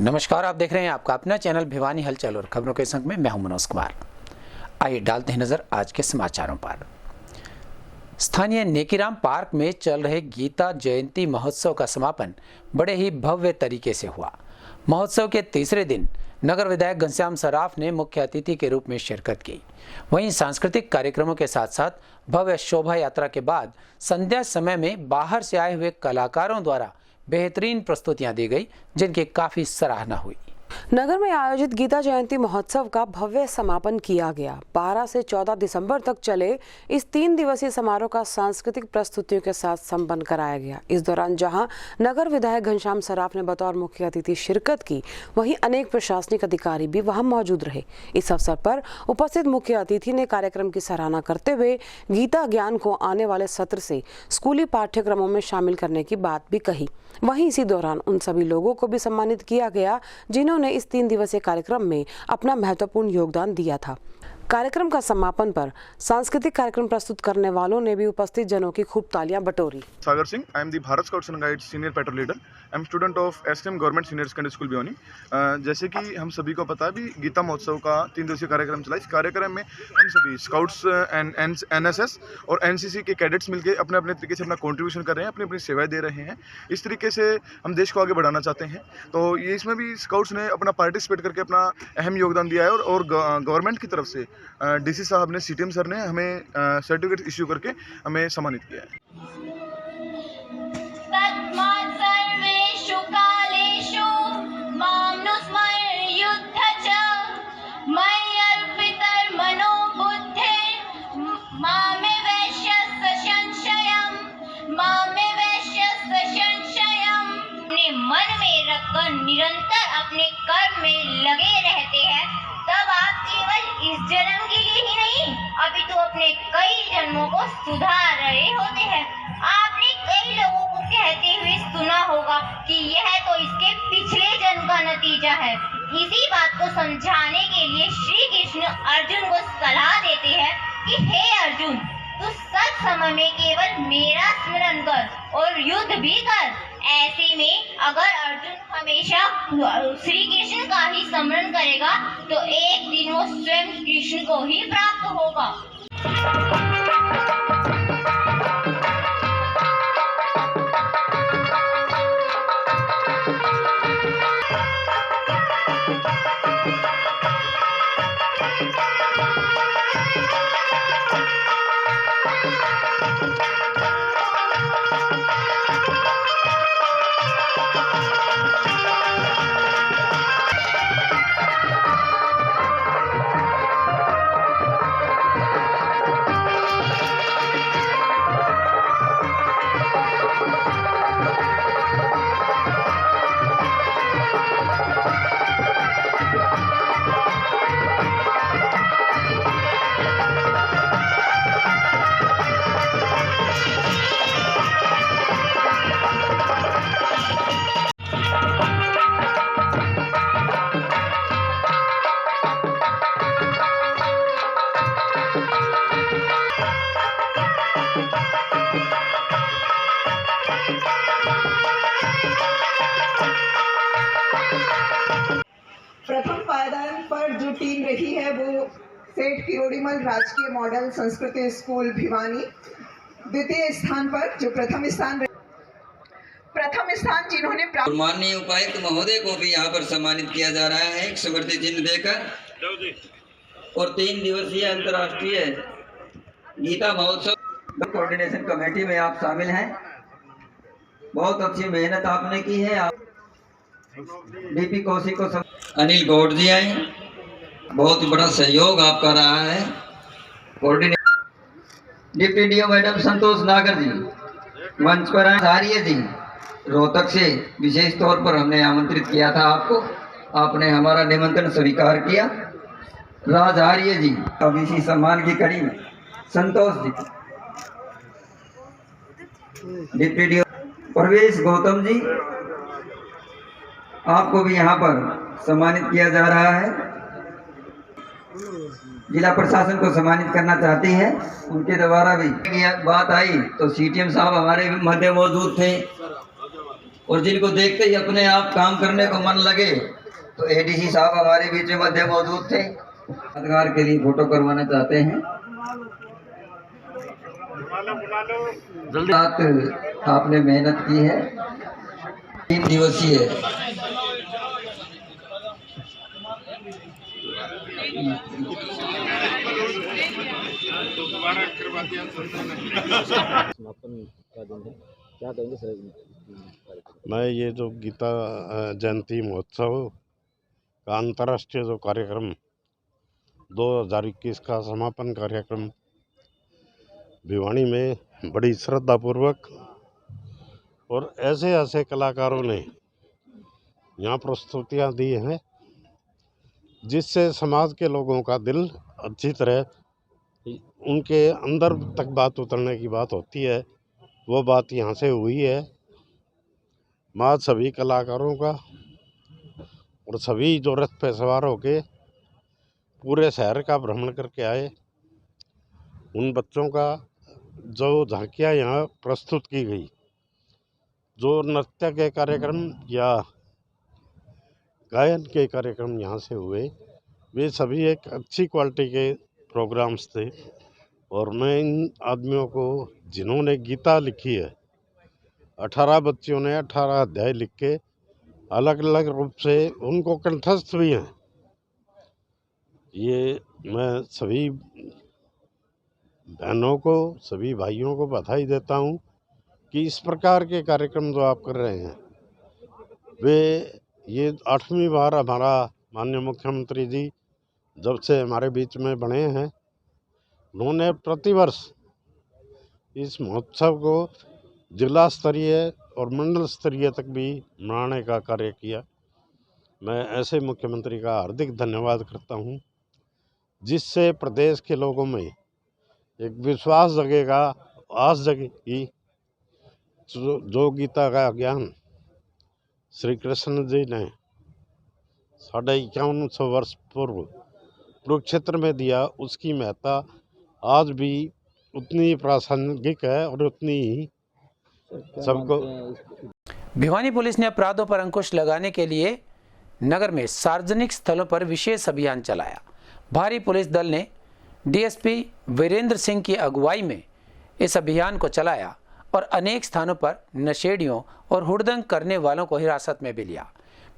नमस्कार, आप देख रहे हैं आपका अपना चैनल भिवानी हलचल और खबरों के संग में मैं हूं मनोज कुमार। आइए डालते हैं नजर आज के समाचारों पर। स्थानीय नेकीराम पार्क में चल रहे गीता जयंती महोत्सव का समापन बड़े ही भव्य तरीके से हुआ। महोत्सव के तीसरे दिन नगर विधायक घनश्याम सराफ ने मुख्य अतिथि के रूप में शिरकत की। वहीं सांस्कृतिक कार्यक्रमों के साथ साथ भव्य शोभा यात्रा के बाद संध्या समय में बाहर से आए हुए कलाकारों द्वारा बेहतरीन प्रस्तुतियां दी गई, जिनकी काफी सराहना हुई। नगर में आयोजित गीता जयंती महोत्सव का भव्य समापन किया गया। 12 से 14 दिसंबर तक चले इस 3 दिवसीय समारोह का सांस्कृतिक प्रस्तुतियों के साथ संपन्न कराया गया। इस दौरान जहां नगर विधायक घनश्याम सराफ ने बतौर मुख्य अतिथि शिरकत की, वहीं अनेक प्रशासनिक अधिकारी भी वहां मौजूद रहे। इस अवसर पर उपस्थित मुख्य अतिथि ने कार्यक्रम की सराहना करते हुए गीता ज्ञान को आने वाले सत्र से स्कूली पाठ्यक्रमों में शामिल करने की बात भी कही। वहीं इसी दौरान उन सभी लोगों को भी सम्मानित किया गया जिन्होंने इस 3 दिवसीय कार्यक्रम में अपना महत्वपूर्ण योगदान दिया था। कार्यक्रम का समापन पर सांस्कृतिक कार्यक्रम प्रस्तुत करने वालों ने भी उपस्थित जनों की खूब तालियां बटोरी। Sagar Singh, I am the Bharat scouts and guides senior patrol leader. I am student of SM government senior secondary school Bhiwani. जैसे कि हम सभी को पता है भी गीता महोत्सव का 3 दिवसीय कार्यक्रम चला। इस कार्यक्रम में हम सभी स्काउट्स एंड एनएसएस और एनसीसी के कैडेट्स मिलकर अपने अपने तरीके से अपना कंट्रीब्यूशन कर रहे हैं, अपनी अपनी सेवाएं दे रहे हैं। इस तरीके से हम देश को आगे बढ़ाना चाहते हैं। तो ये इसमें भी स्काउट्स ने अपना पार्टिसिपेट करके अपना अहम योगदान दिया है और गवर्नमेंट की तरफ से डीसी साहब ने, सीटीएम सर ने हमें सर्टिफिकेट इश्यू करके हमें सम्मानित किया है। मन में रखकर निरंतर अपने कर्म में लगे रहते हैं, तब आप केवल इस जन्म के लिए ही नहीं, अभी तो अपने कई जन्मों को सुधार रहे होते हैं। आपने कई लोगों को कहते हुए सुना होगा कि यह तो इसके पिछले जन्म का नतीजा है। इसी बात को समझाने के लिए श्री कृष्ण अर्जुन को सलाह देते हैं कि हे अर्जुन, तू सत समय में केवल मेरा स्मरण कर और युद्ध भी कर। ऐसे में अगर अर्जुन हमेशा श्री कृष्ण का ही स्मरण करेगा तो एक दिन वो स्वयं कृष्ण को ही प्राप्त होगा। प्रथम पायदान पर जो टीम रही है वो सेठ किरोड़ीमल राजकीय मॉडल संस्कृत स्कूल भिवानी। द्वितीय स्थान पर जो प्रथम स्थान जिन्होंने माननीय उपायुक्त महोदय को भी यहाँ पर सम्मानित किया जा रहा है एक स्मृति चिन्ह देकर। और 3 दिवसीय अंतर्राष्ट्रीय गीता महोत्सव कोऑर्डिनेशन कमेटी में आप शामिल हैं। बहुत अच्छी मेहनत आपने की है। आप डीपी कौशिक को अनिल गौड़ जी आए, बहुत बड़ा सहयोग आपका रहा है। कोऑर्डिनेटर डिप्टी डीओ मैडम संतोष नागर जी मंच पर आए। आर्य जी रोहतक से विशेष तौर पर हमने आमंत्रित किया था आपको, आपने हमारा निमंत्रण स्वीकार किया। राज आर्य जी अब इसी सम्मान की कड़ी में संतोष जी, डिप्टी डीओ प्रवेश गौतम जी, आपको भी यहाँ पर सम्मानित किया जा रहा है। जिला प्रशासन को सम्मानित करना चाहती है, उनके द्वारा भी बात आई तो सीटीएम साहब हमारे मध्य मौजूद थे और जिनको देखते ही अपने आप काम करने को मन लगे तो एडीसी साहब हमारे बीच में मध्य मौजूद थे, यादगार के लिए फोटो करवाना चाहते हैं। आपने मेहनत की है, 3 दिवसीय मैं ये जो गीता जयंती महोत्सव का अंतर्राष्ट्रीय जो कार्यक्रम 2021 का समापन कार्यक्रम भिवानी में बड़ी श्रद्धापूर्वक और ऐसे ऐसे कलाकारों ने यहाँ प्रस्तुतियाँ दी हैं जिससे समाज के लोगों का दिल अच्छी तरह उनके अंदर तक बात उतरने की बात होती है, वो बात यहाँ से हुई है। मैं सभी कलाकारों का और सभी जो रथ पे सवार होके पूरे शहर का भ्रमण करके आए, उन बच्चों का जो झांकियाँ यहाँ प्रस्तुत की गई, जो नृत्य के कार्यक्रम या गायन के कार्यक्रम यहाँ से हुए, वे सभी एक अच्छी क्वालिटी के प्रोग्राम्स थे। और मैं इन आदमियों को जिन्होंने गीता लिखी है, 18 बच्चियों ने 18 अध्याय लिख के अलग अलग रूप से उनको कंठस्थ भी हैं, ये मैं सभी बहनों को, सभी भाइयों को बधाई देता हूँ कि इस प्रकार के कार्यक्रम जो आप कर रहे हैं, वे ये 8वीं बार हमारा माननीय मुख्यमंत्री जी जब से हमारे बीच में बने हैं, उन्होंने प्रतिवर्ष इस महोत्सव को जिला स्तरीय और मंडल स्तरीय तक भी मनाने का कार्य किया। मैं ऐसे मुख्यमंत्री का हार्दिक धन्यवाद करता हूं, जिससे प्रदेश के लोगों में एक विश्वास जगेगा, आस जगेगी। जो गीता का ज्ञान श्री कृष्ण जी ने 5150 वर्ष पूर्व कुरुक्षेत्र में दिया, उसकी महत्ता आज भी उतनी प्रासंगिक है और उतनी ही सबको। भिवानी पुलिस ने अपराधों पर अंकुश लगाने के लिए नगर में सार्वजनिक स्थलों पर विशेष अभियान चलाया। भारी पुलिस दल ने डीएसपी वीरेंद्र सिंह की अगुवाई में इस अभियान को चलाया और अनेक स्थानों पर नशेड़ियों और हुड़दंग करने वालों को हिरासत में भी लिया।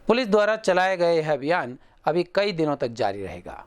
पुलिस द्वारा चलाया गया यह अभियान अभी कई दिनों तक जारी रहेगा।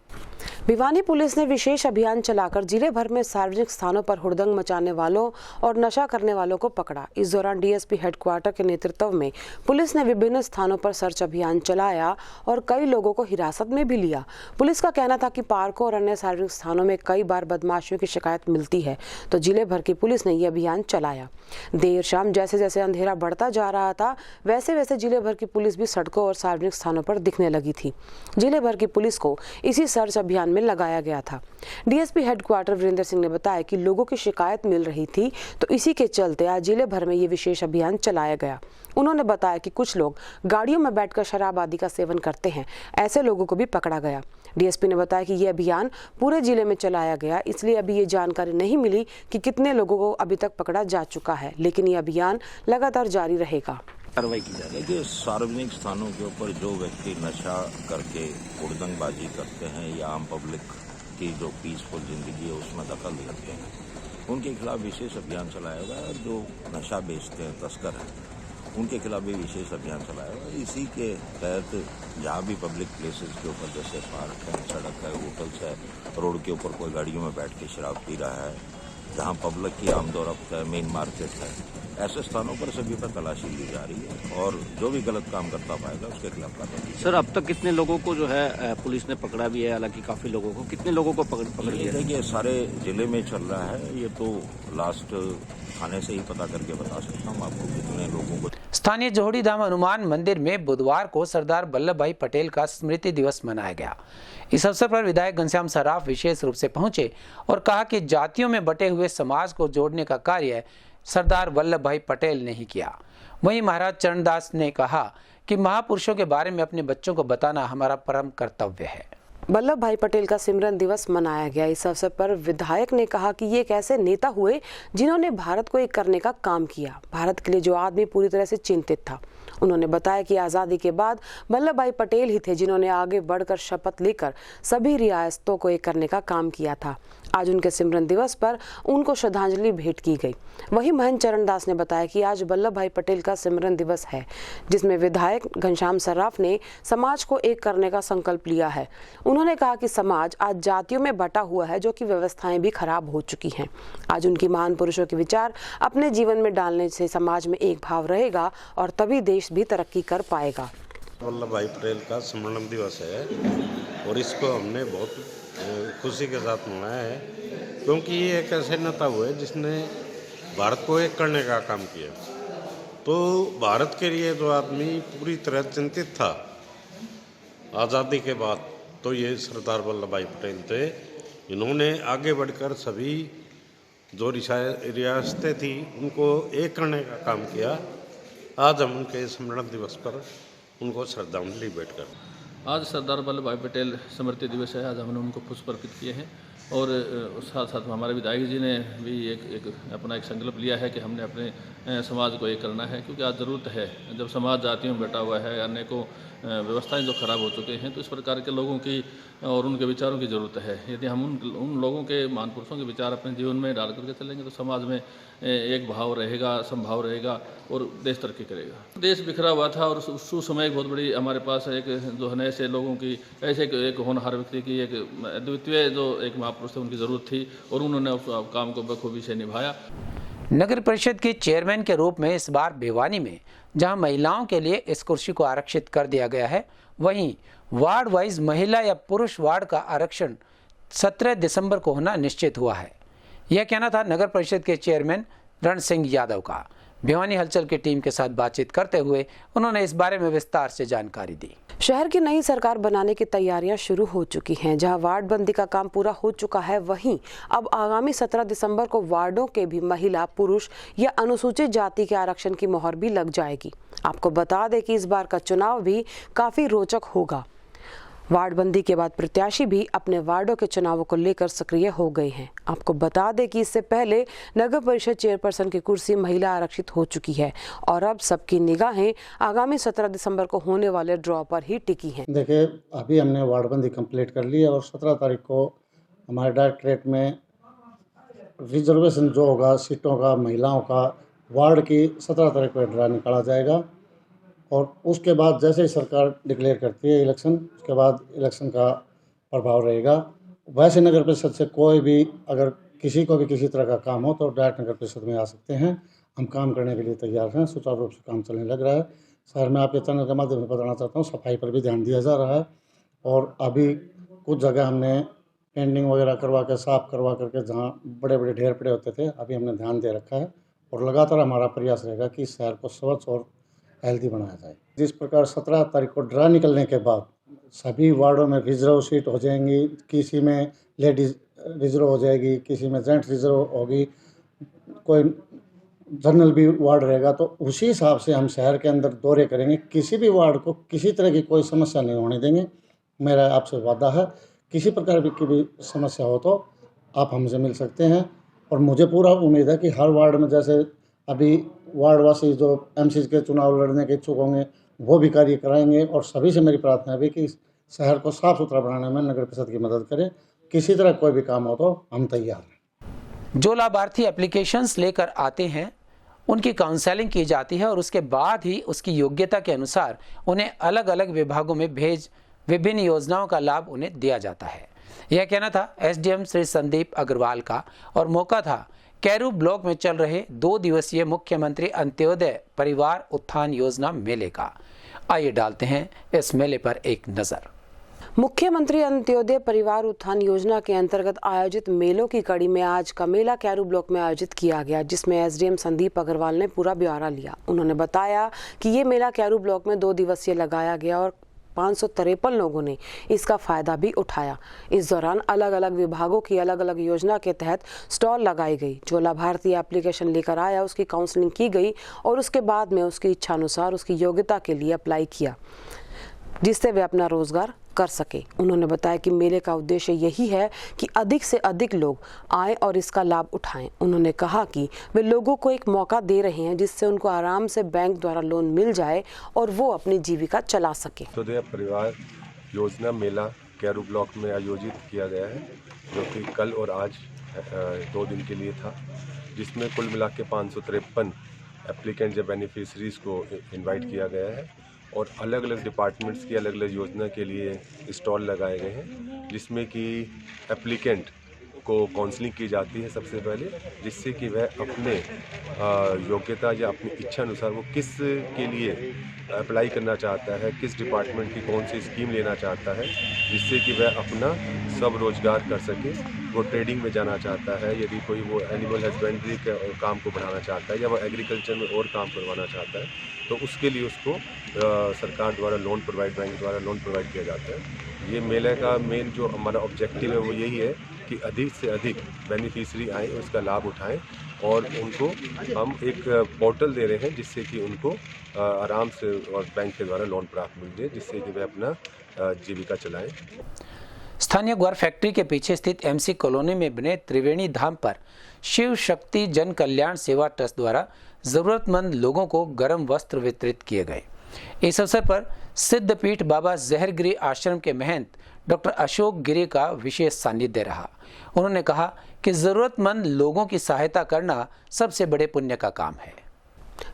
भिवानी पुलिस ने विशेष अभियान चलाकर जिले भर में सार्वजनिक स्थानों पर हुड़दंग मचाने वालों और नशा करने वालों को पकड़ा। इस दौरान डीएसपी हेडक्वार्टर के नेतृत्व में पुलिस ने विभिन्न स्थानों पर सर्च अभियान चलाया और कई लोगों को हिरासत में भी लिया। पुलिस का कहना था कि पार्कों और अन्य सार्वजनिक स्थानों में कई बार बदमाशियों की शिकायत मिलती है, तो जिले भर की पुलिस ने यह अभियान चलाया। देर शाम जैसे जैसे अंधेरा बढ़ता जा रहा था, वैसे वैसे जिले भर की पुलिस भी सड़कों और सार्वजनिक स्थानों पर दिखने लगी थी। जिले भर की पुलिस को इसी सर्च अभियान में लगाया गया था। डीएसपी हेडक्वार्टर वीरेंद्र सिंह ने बताया कि लोगों की शिकायत मिल रही थी, तो इसी के चलते आज जिले भर में ये विशेष अभियान चलाया गया। उन्होंने बताया कि कुछ लोग गाड़ियों में बैठकर शराब आदि का सेवन करते हैं, ऐसे लोगों को भी पकड़ा गया। डीएसपी ने बताया कि ये अभियान पूरे जिले में चलाया गया, इसलिए अभी ये जानकारी नहीं मिली कि कितने लोगों को अभी तक पकड़ा जा चुका है, लेकिन ये अभियान लगातार जारी रहेगा। कार्रवाई की जा रही है कि सार्वजनिक स्थानों के ऊपर जो व्यक्ति नशा करके हुड़दंगबाजी करते हैं या आम पब्लिक की जो पीसफुल जिंदगी है उसमें दखल देते हैं, उनके खिलाफ विशेष अभियान चलाया गया। जो नशा बेचते हैं, तस्कर हैं, उनके खिलाफ भी विशेष अभियान चलाया गया। इसी के तहत जहाँ भी पब्लिक प्लेसेस के ऊपर, जैसे पार्क है, सड़क है, होटल्स है, रोड के ऊपर कोई गाड़ियों में बैठ के शराब पी रहा है, जहाँ पब्लिक की आमदोरफ्त है, मेन मार्केट है, ऐसे स्थानों पर सभी पर तलाशी ली जा रही है और जो भी गलत काम करता पाएगा उसके खिलाफ कार्रवाई। सर, अब तक कितने लोगों को जो है पुलिस ने पकड़ा भी है? हालांकि काफी लोगों को, कितने लोगों को पकड़ लिया? देखिए, सारे जिले में चल रहा है, ये तो लास्ट थाने से ही पता करके बता सकता हूँ आपको कितने लोगों को। स्थानीय जोहड़ी धाम हनुमान मंदिर में बुधवार को सरदार वल्लभ भाई पटेल का स्मृति दिवस मनाया गया। इस अवसर पर विधायक घनश्याम सराफ विशेष रूप से पहुंचे और कहा कि जातियों में बटे हुए समाज को जोड़ने का कार्य सरदार वल्लभ भाई पटेल ने ही किया। वहीं महाराज चरणदास ने कहा कि महापुरुषों के बारे में अपने बच्चों को बताना हमारा परम कर्तव्य है। वल्लभ भाई पटेल का सिमरन दिवस मनाया गया। इस अवसर पर विधायक ने कहा कि ये एक ऐसे नेता हुए जिन्होंने भारत को एक करने का काम किया। भारत के लिए जो आदमी पूरी तरह से चिंतित था। उन्होंने बताया कि आज़ादी के बाद वल्लभ भाई पटेल ही थे जिन्होंने आगे बढ़कर शपथ लेकर सभी रियासतों को एक करने का काम किया था। आज उनके सिमरन दिवस पर उनको श्रद्धांजलि भेंट की गई। वहीं महंत चरण दास ने बताया कि आज वल्लभ भाई पटेल का सिमरन दिवस है, जिसमें विधायक घनश्याम सर्राफ ने समाज को एक करने का संकल्प लिया है। उन्होंने कहा कि समाज आज जातियों में बटा हुआ है, जो कि व्यवस्थाएं भी खराब हो चुकी हैं। आज उनकी महान पुरुषों के विचार अपने जीवन में डालने से समाज में एक भाव रहेगा और तभी देश भी तरक्की कर पाएगा। वल्लभ भाई पटेल का स्मरण दिवस है और इसको हमने बहुत खुशी के साथ मनाया है, क्योंकि ये एक ऐसे नेता हुए जिसने भारत को एक करने का काम किया। तो भारत के लिए जो आदमी पूरी तरह चिंतित था आज़ादी के बाद, तो ये सरदार वल्लभ भाई पटेल थे। इन्होंने आगे बढ़कर सभी जो रियासतें थी उनको एक करने का काम किया। आज हम उनके स्मरण दिवस पर उनको श्रद्धांजलि भेंट कर। आज सरदार वल्लभ भाई पटेल स्मृति दिवस है। आज हमने उनको पुष्प अर्पित किए हैं और साथ साथ हमारे विधायक जी ने भी एक अपना एक संकल्प लिया है कि हमने अपने समाज को एक करना है, क्योंकि आज ज़रूरत है। जब समाज जातियों में बैठा हुआ है, अनेकों व्यवस्थाएं जो खराब हो चुके हैं, तो इस प्रकार के लोगों की और उनके विचारों की ज़रूरत है। यदि हम उन लोगों के महान पुरुषों के विचार अपने जीवन में डाल करके चलेंगे तो समाज में एक भाव रहेगा, समभाव रहेगा और देश तरक्की करेगा। देश बिखरा हुआ था और उस समय बहुत बड़ी हमारे पास एक जो है ऐसे लोगों की, ऐसे एक होनहार व्यक्ति की, एक अद्वितीय जो एक महापुरुष थे, उनकी ज़रूरत थी और उन्होंने उस काम को बखूबी से निभाया। नगर परिषद के चेयरमैन के रूप में इस बार भिवानी में जहां महिलाओं के लिए इस कुर्सी को आरक्षित कर दिया गया है, वहीं वार्ड वाइज महिला या पुरुष वार्ड का आरक्षण 17 दिसंबर को होना निश्चित हुआ है। यह कहना था नगर परिषद के चेयरमैन रण सिंह यादव का। भिवानी हलचल की टीम के साथ बातचीत करते हुए उन्होंने इस बारे में विस्तार से जानकारी दी। शहर की नई सरकार बनाने की तैयारियां शुरू हो चुकी हैं। जहां वार्ड बंदी का काम पूरा हो चुका है, वहीं अब आगामी 17 दिसंबर को वार्डों के भी महिला, पुरुष या अनुसूचित जाति के आरक्षण की मोहर भी लग जाएगी। आपको बता दें कि इस बार का चुनाव भी काफी रोचक होगा। वार्ड बंदी के बाद प्रत्याशी भी अपने वार्डों के चुनावों को लेकर सक्रिय हो गए हैं। आपको बता दें कि इससे पहले नगर परिषद चेयरपर्सन की कुर्सी महिला आरक्षित हो चुकी है और अब सबकी निगाहें आगामी 17 दिसंबर को होने वाले ड्रॉ पर ही टिकी हैं। देखिए, अभी हमने वार्ड बंदी कंप्लीट कर ली है और 17 तारीख को हमारे डायरेक्टरेट में रिजर्वेशन जो होगा सीटों का, महिलाओं का, वार्ड की 17 तारीख को ड्रा निकाला जाएगा और उसके बाद जैसे ही सरकार डिक्लेयर करती है इलेक्शन, उसके बाद इलेक्शन का प्रभाव रहेगा। वैसे नगर परिषद से कोई भी अगर किसी को भी किसी तरह का काम हो तो डायरेक्ट नगर परिषद में आ सकते हैं। हम काम करने के लिए तैयार हैं, सुचारू रूप से काम चलने लग रहा है। शहर में आपके चैनल के माध्यम से बताना चाहता हूँ, सफाई पर भी ध्यान दिया जा रहा है और अभी कुछ जगह हमने पेंटिंग वगैरह करवा के, साफ़ करवा करके, जहाँ बड़े बड़े ढेर पड़े होते थे, अभी हमने ध्यान दे रखा है और लगातार हमारा प्रयास रहेगा कि शहर को स्वच्छ और हेल्दी बनाया जाए। जिस प्रकार 17 तारीख को ड्रा निकलने के बाद सभी वार्डों में रिजर्व सीट हो जाएंगी, किसी में लेडीज रिजर्व हो जाएगी, किसी में जेंट्स रिजर्व होगी, कोई जनरल भी वार्ड रहेगा, तो उसी हिसाब से हम शहर के अंदर दौरे करेंगे। किसी भी वार्ड को किसी तरह की कोई समस्या नहीं होने देंगे। मेरा आपसे वादा है, किसी प्रकार की भी समस्या हो तो आप हमसे मिल सकते हैं और मुझे पूरा उम्मीद है कि हर वार्ड में, जैसे अभी वार्डवासी जो एमसी के चुनाव लड़ने के इच्छुक होंगे वो भी कार्य कराएंगे और सभी से मेरी प्रार्थना है कि शहर को साफ़ सुथरा बनाने में नगर परिषद की मदद करें। किसी तरह कोई भी काम हो तो हम तैयार हैं। जो लाभार्थी एप्लीकेशंस लेकर आते हैं उनकी काउंसलिंग की जाती है और उसके बाद ही उसकी योग्यता के अनुसार उन्हें अलग अलग विभागों में भेज विभिन्न योजनाओं का लाभ उन्हें दिया जाता है। यह कहना था एसडीएम श्री संदीप अग्रवाल का और मौका था कैरू ब्लॉक में चल रहे 2 दिवसीय मुख्यमंत्री अंत्योदय परिवार उत्थान योजना मेले का। आइए डालते हैं इस मेले पर एक नजर। मुख्यमंत्री अंत्योदय परिवार उत्थान योजना के अंतर्गत आयोजित मेलों की कड़ी में आज का मेला कैरू ब्लॉक में आयोजित किया गया, जिसमें एसडीएम संदीप अग्रवाल ने पूरा ब्यौरा लिया। उन्होंने बताया कि ये मेला कैरू ब्लॉक में 2 दिवसीय लगाया गया और 553 लोगों ने इसका फायदा भी उठाया। इस दौरान अलग अलग विभागों की अलग अलग योजना के तहत स्टॉल लगाई गई। जो लाभार्थी एप्लीकेशन लेकर आया उसकी काउंसलिंग की गई और उसके बाद में उसकी इच्छा अनुसार उसकी योग्यता के लिए अप्लाई किया। जिससे वे अपना रोजगार कर सके। उन्होंने बताया कि मेले का उद्देश्य यही है कि अधिक से अधिक लोग आएं और इसका लाभ उठाएं। उन्होंने कहा कि वे लोगों को एक मौका दे रहे हैं जिससे उनको आराम से बैंक द्वारा लोन मिल जाए और वो अपनी जीविका चला सके। परिवार योजना मेला कैरू ब्लॉक में आयोजित किया गया है, जो कि कल और आज 2 दिन के लिए था, जिसमें कुल मिला के 553 एप्लीकेंट या बेनिफिशरीज़ को इनवाइट किया गया है और अलग अलग डिपार्टमेंट्स की अलग अलग योजना के लिए स्टॉल लगाए गए हैं, जिसमें कि एप्लीकेंट को काउंसलिंग की जाती है सबसे पहले, जिससे कि वह अपने योग्यता या अपनी इच्छा अनुसार वो किस के लिए अप्लाई करना चाहता है, किस डिपार्टमेंट की कौन सी स्कीम लेना चाहता है, जिससे कि वह अपना सब रोजगार कर सके। वो ट्रेडिंग में जाना चाहता है, यदि कोई वो एनिमल हस्बेंड्री के काम को बढ़ाना चाहता है या वो एग्रीकल्चर में और काम करवाना चाहता है, तो उसके लिए उसको सरकार द्वारा बैंक द्वारा लोन प्रोवाइड किया जाता है। ये मेले का मेन जो हमारा ऑब्जेक्टिव है वो यही है कि अधिक से अधिक बेनिफिशरी आएँ, उसका लाभ उठाएं और उनको हम एक पोर्टल दे रहे हैं जिससे कि उनको आराम से और बैंक के द्वारा लोन प्राप्त मिल जाए, जिससे कि वे अपना जीविका चलाएं। स्थानीय ग्वार फैक्ट्री के पीछे स्थित एमसी कॉलोनी में बने त्रिवेणी धाम पर शिव शक्ति जन कल्याण सेवा ट्रस्ट द्वारा जरूरतमंद लोगों को गर्म वस्त्र वितरित किए गए। इस अवसर पर सिद्धपीठ बाबा जहरगिरी आश्रम के महंत डॉक्टर अशोक गिरी का विशेष सानिध्य रहा। उन्होंने कहा कि जरूरतमंद लोगों की सहायता करना सबसे बड़े पुण्य का काम है।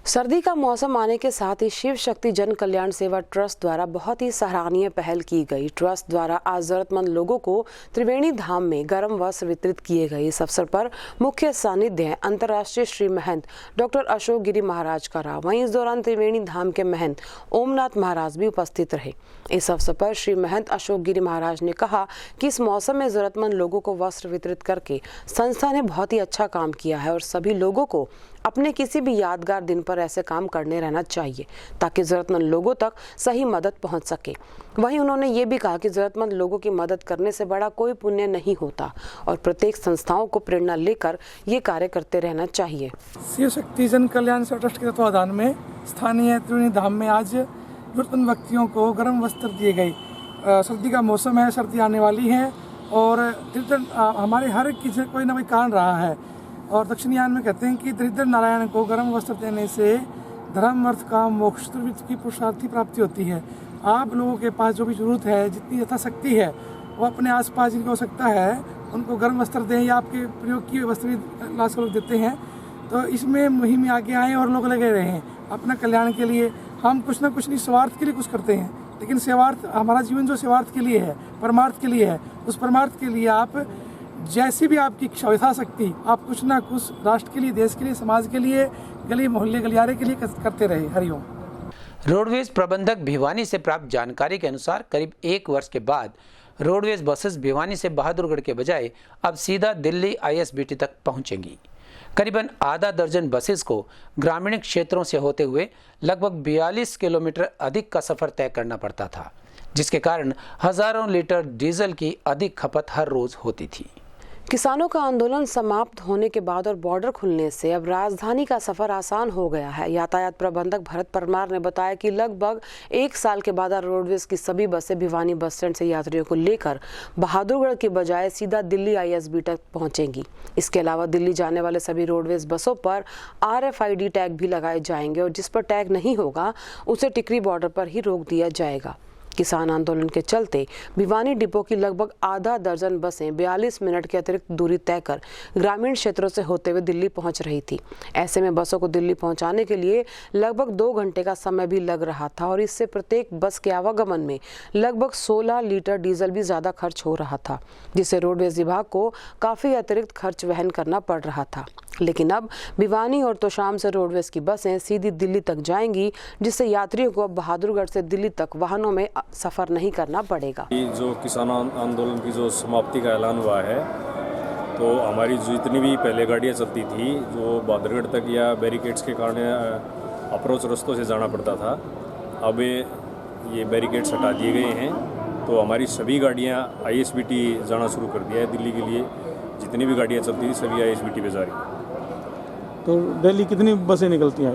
सर्दी का मौसम आने के साथ ही शिव शक्ति जन कल्याण सेवा ट्रस्ट द्वारा बहुत ही सराहनीय पहल की गई। ट्रस्ट द्वारा आज जरूरतमंद लोगों को त्रिवेणी धाम में गर्म वस्त्र वितरित किए गए। इस अवसर पर मुख्य सानिध्य अंतर्राष्ट्रीय श्री महंत डॉक्टर अशोक गिरी महाराज का रहा। वहीं इस दौरान त्रिवेणी धाम के महंत ओमनाथ महाराज भी उपस्थित रहे। इस अवसर पर श्री महंत अशोक गिरी महाराज ने कहा कि इस मौसम में जरूरतमंद लोगों को वस्त्र वितरित करके संस्था ने बहुत ही अच्छा काम किया है और सभी लोगों को अपने किसी भी यादगार दिन पर ऐसे काम करने रहना चाहिए ताकि जरूरतमंद लोगों तक सही मदद पहुंच सके। वहीं उन्होंने ये भी कहा कि जरूरतमंद लोगों की मदद करने से बड़ा कोई पुण्य नहीं होता और प्रत्येक संस्थाओं को प्रेरणा लेकर ये कार्य करते रहना चाहिए। शिव शक्ति जन कल्याण सेवा ट्रस्ट के तत्वाधान में स्थानीय त्रिवेणी धाम में आज जरूरतमंद व्यक्तियों को गर्म वस्त्र दिए गए। सर्दी का मौसम है, सर्दी आने वाली है और हमारे हर किसी कोई ना कोई कारण रहा है और दक्षिणयान में कहते हैं कि दरिद्र नारायण को गर्म वस्त्र देने से धर्म अर्थ काम मोक्ष की पुरुषार्थी प्राप्ति होती है। आप लोगों के पास जो भी जरूरत है, जितनी यथाशक्ति है, वो अपने आसपास जिनको हो सकता है उनको गर्म वस्त्र दें या आपके प्रयोग की वस्त्र भी लाश को लोग देते हैं। तो इसमें मुहिम में आगे आएँ और लोग लगे रहें अपना कल्याण के लिए। हम कुछ ना कुछ नहीं स्वार्थ के लिए कुछ करते हैं, लेकिन सेवार्थ हमारा जीवन जो सेवार्थ के लिए है, परमार्थ के लिए है, उस परमार्थ के लिए आप जैसी भी आपकी इच्छा यथाशक्ति आप कुछ ना कुछ राष्ट्र के लिए, देश के लिए, समाज के लिए, गली मोहल्ले गलियारे के लिए करते रहे। हरिओम। रोडवेज प्रबंधक भिवानी से प्राप्त जानकारी के अनुसार करीब 1 वर्ष के बाद रोडवेज बसेस भिवानी से बहादुरगढ़ के बजाय अब सीधा दिल्ली ISBT तक पहुंचेंगी। करीबन आधा दर्जन बसेस को ग्रामीण क्षेत्रों से होते हुए लगभग 42 किलोमीटर अधिक का सफर तय करना पड़ता था, जिसके कारण हजारों लीटर डीजल की अधिक खपत हर रोज होती थी। किसानों का आंदोलन समाप्त होने के बाद और बॉर्डर खुलने से अब राजधानी का सफर आसान हो गया है। यातायात प्रबंधक भरत परमार ने बताया कि लगभग 1 साल के बाद रोडवेज की सभी बसें भिवानी बस स्टैंड से यात्रियों को लेकर बहादुरगढ़ के बजाय सीधा दिल्ली ISBT तक पहुंचेंगी। इसके अलावा दिल्ली जाने वाले सभी रोडवेज बसों पर RFID टैग भी लगाए जाएंगे और जिस पर टैग नहीं होगा उसे टिकरी बॉर्डर पर ही रोक दिया जाएगा। किसान आंदोलन के चलते भिवानी डिपो की लगभग आधा दर्जन बसें 42 मिनट की अतिरिक्त दूरी तय कर ग्रामीण क्षेत्रों से होते हुए दिल्ली पहुंच रही थी। ऐसे में बसों को दिल्ली पहुंचाने के लिए लगभग 2 घंटे का समय भी लग रहा था और इससे प्रत्येक बस के आवागमन में लगभग 16 लीटर डीजल भी ज्यादा खर्च हो रहा था, जिससे रोडवेज विभाग को काफी अतिरिक्त खर्च वहन करना पड़ रहा था। लेकिन अब भिवानी और तोशाम से रोडवेज की बसें सीधी दिल्ली तक जाएंगी, जिससे यात्रियों को अब बहादुरगढ़ से दिल्ली तक वाहनों में सफर नहीं करना पड़ेगा। जो किसान आंदोलन की जो समाप्ति का ऐलान हुआ है, तो हमारी जितनी भी पहले गाड़ियाँ चलती थी जो बहादुरगढ़ तक या बैरिकेड्स के कारण अप्रोच रास्तों से जाना पड़ता था, अब ये बैरिकेड्स हटा दिए गए हैं, तो हमारी सभी गाड़ियाँ ISBT जाना शुरू कर दिया है। दिल्ली के लिए जितनी भी गाड़ियाँ चलती थी सभी ISBT पे जा रही हैं। तो दिल्ली कितनी बसें निकलती हैं?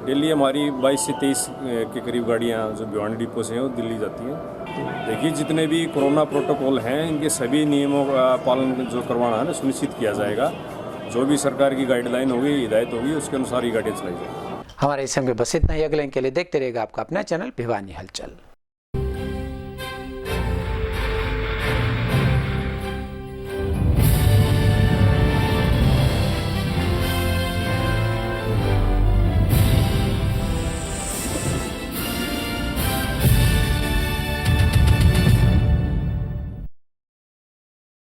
डेली हमारी 22 से 23 के करीब गाड़ियाँ जो भिवानी डिपो से हैं वो दिल्ली जाती हैं। देखिए जितने भी कोरोना प्रोटोकॉल हैं इनके सभी नियमों का पालन जो करवाना है ना सुनिश्चित किया जाएगा। जो भी सरकार की गाइडलाइन होगी, हिदायत होगी, उसके अनुसार ही गाड़ियाँ चलाई जाएगी। हमारे इस समय बस इतना ही। अगले के लिए देखते रहेगा आपका अपना चैनल भिवानी हलचल।